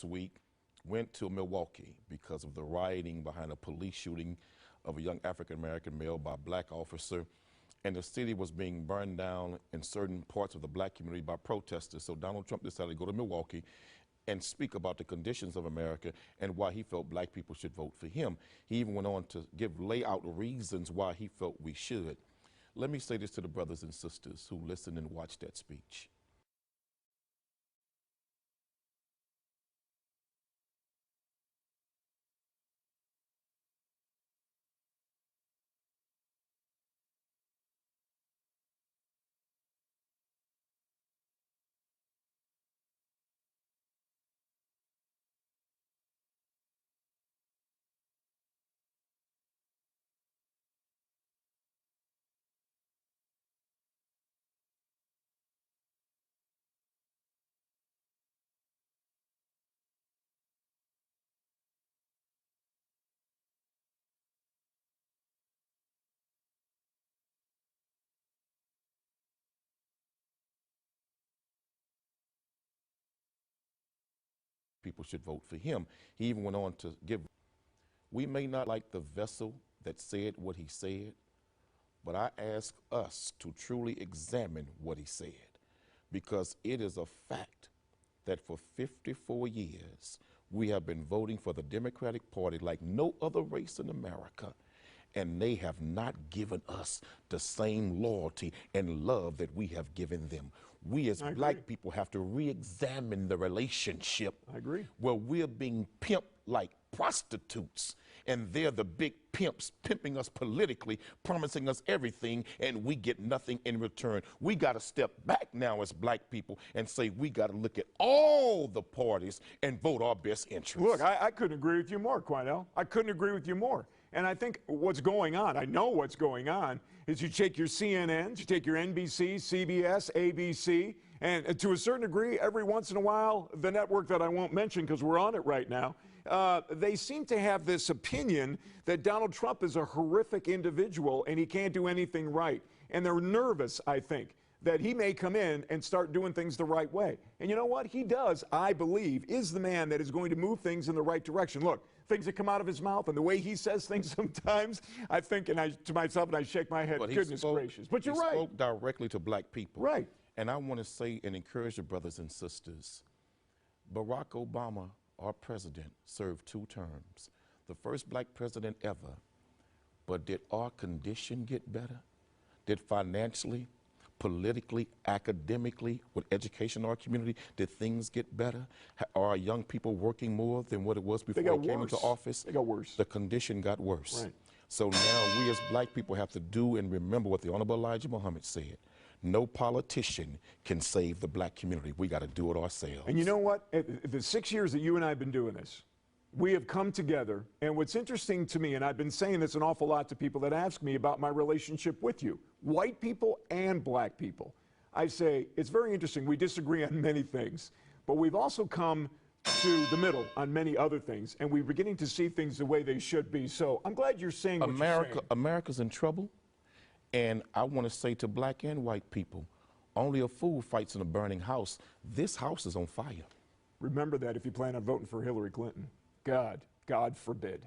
week went to Milwaukee because of the rioting behind a police shooting of a young African-American male by a black officer. And the city was being burned down in certain parts of the black community by protesters. So Donald Trump decided to go to Milwaukee and speak about the conditions of America and why he felt black people should vote for him. He even went on to lay out reasons why he felt we should. Let me say this to the brothers and sisters who listened and watched that speech. People should vote for him. He even went on to give, we may not like the vessel that said what he said, but I ask us to truly examine what he said, because it is a fact that for 54 years, we have been voting for the Democratic Party like no other race in America, and they have not given us the same loyalty and love that we have given them. We as black people have to re-examine the relationship. I agree. Where we're being pimped like prostitutes, and they're the big pimps pimping us politically, promising us everything, and we get nothing in return. We got to step back now as black people and say we got to look at all the parties and vote our best interests. Look, I couldn't agree with you more, Quanell. I couldn't agree with you more. And I think what's going on, I know what's going on, is you take your CNNs, you take your NBC, CBS, ABC, and to a certain degree, every once in a while, the network that I won't mention because we're on it right now, they seem to have this opinion that Donald Trump is a horrific individual and he can't do anything right. And they're nervous, I think, that he may come in and start doing things the right way. And you know what? He does, I believe, is the man that is going to move things in the right direction. Look, things that come out of his mouth and the way he says things sometimes, I think, and to myself, and I shake my head, goodness gracious. But you're right. He spoke directly to black people. Right. And I want to say and encourage the brothers and sisters, Barack Obama, our president, served 2 terms. The first black president ever. But did our condition get better? Did financially, politically, academically, with education in our community, did things get better? Are our young people working more than what it was before they came into office? They got worse. The condition got worse. Right. So now we as black people have to do and remember what the Honorable Elijah Muhammad said. No politician can save the black community. We got to do it ourselves. And you know what? The 6 years that you and I have been doing this, we have come together. And what's interesting to me, and I've been saying this an awful lot to people that ask me about my relationship with you, white people and black people, I say, it's very interesting. We disagree on many things, but we've also come to the middle on many other things, and we're beginning to see things the way they should be. So I'm glad you're saying what you're saying. America's in trouble. And I want to say to black and white people, only a fool fights in a burning house. This house is on fire. Remember that if you plan on voting for Hillary Clinton. God forbid.